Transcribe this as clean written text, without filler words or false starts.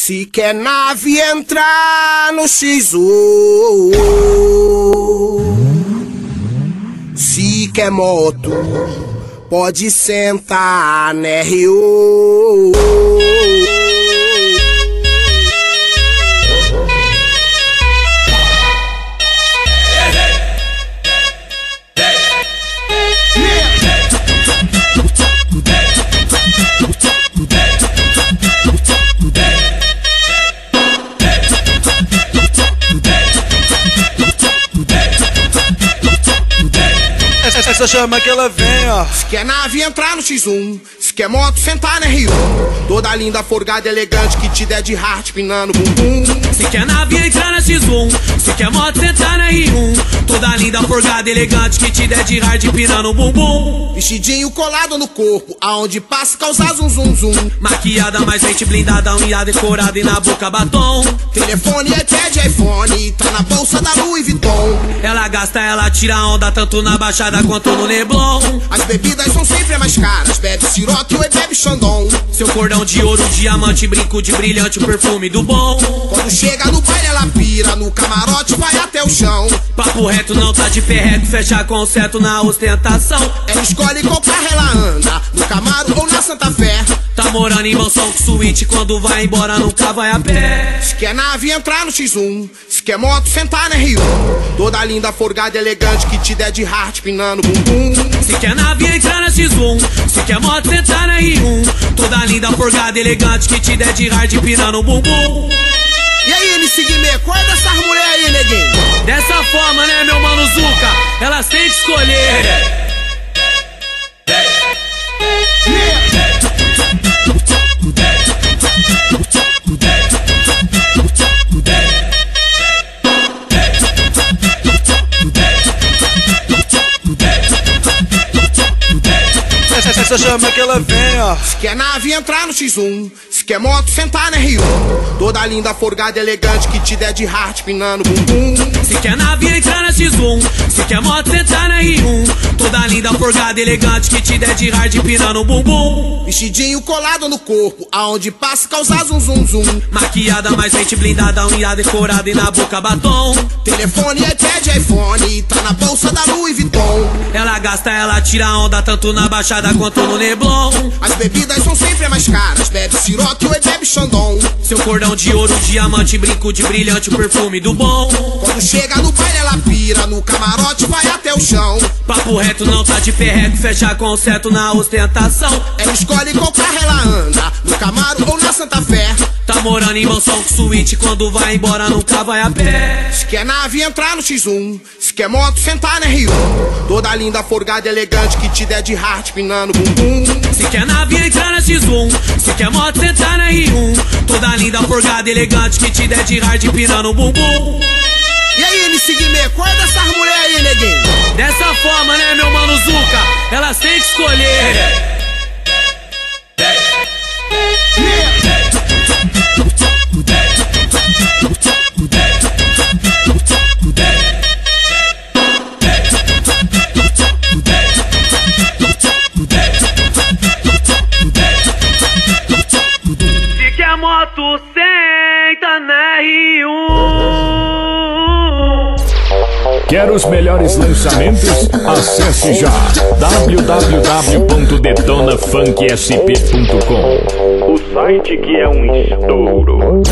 Se quer nave entrar no X1, se quer moto, pode sentar na R1. Essa chama que ela vem, ó. Se quer nave entrar no X1, se quer moto sentar na R1. Toda linda, forgada, elegante, que te der de hard pinando bumbum. Se quer nave entrar na X1, se quer moto sentar na R1. Toda linda, forgada, elegante, que te der de hard pinando bumbum. Vestidinho colado no corpo, aonde passa causar zum zum zum. Maquiada, mais gente blindada, unha decorada e na boca batom. Telefone, iPad, iPhone, tá na bolsa da Louis Vuitton. Ela gasta, ela tira onda, tanto na baixada quanto no Leblon. As bebidas são sempre mais caras, bebe siroque ou bebe Chandon. Seu cordão de ouro, diamante, brinco de brilhante, o perfume do bom. Quando chega no baile ela pira, no camarote vai até o chão. Papo reto, não tá de perreco, fecha concerto na ostentação. Ela escolhe qual carro ela anda, no Camaro ou na Santa Fé. Tá morando em mansão com suíte, quando vai embora nunca vai a pé. Se quer nave entrar no X1, se quer moto sentar na R1. Toda linda, forgada, elegante, que te der de hard pinando bumbum. Se quer nave entrar na X1, se quer moto sentar na R1. Toda linda, forgada, elegante, que te der de hard pinando bumbum. E aí, MC Guimê, qual é dessas mulheres aí, neguinho? Dessa forma, né, meu mano Zuka? Elas têm que escolher. Essa chama que ela vem, ó. Se quer nave entrar no X1, se quer moto sentar na R1. Toda linda, forgada, elegante, que te der de hard pinando bumbum. Se quer nave entrar na X1, se quer moto sentar na R1. Toda linda, forgada, elegante, que te der de hard pinando bumbum. Vestidinho colado no corpo, aonde passa causar zum zum zum. Maquiada, mais gente blindada, unha decorada e na boca batom. Telefone, iPad, iPhone, tá na bolsa da Louis Vuitton. Ela gasta, ela tira onda, tanto na baixada quanto no Leblon. As bebidas são sempre mais caras, bebe siroque ou bebe Chandon. Seu cordão de ouro, diamante, brinco de brilhante, o perfume do bom. Quando chega no baile ela pira, no camarote vai até o chão. Papo reto, não tá de perreco, fecha concerto na ostentação. Ela escolhe qual carro ela anda, no Camaro ou na Santa Fé. Tá morando em mansão com suíte, quando vai embora nunca vai a pé. Se quer nave entrar no X1, se quer moto sentar na R1. Toda linda, forgada, elegante, que te der de hard pinando bumbum. Se quer nave entrar na X1, se quer moto sentar na R1. Toda linda, forgada, elegante, que te der de hard pinando bumbum. E aí, MC Guimê, qual é dessas mulheres aí, neguinho? Dessa forma, né, meu mano Zuka? Elas têm que escolher. Se quer moto, senta na R1. Quer os melhores lançamentos? Acesse já www.detonafunksp.com, o site que é um estouro.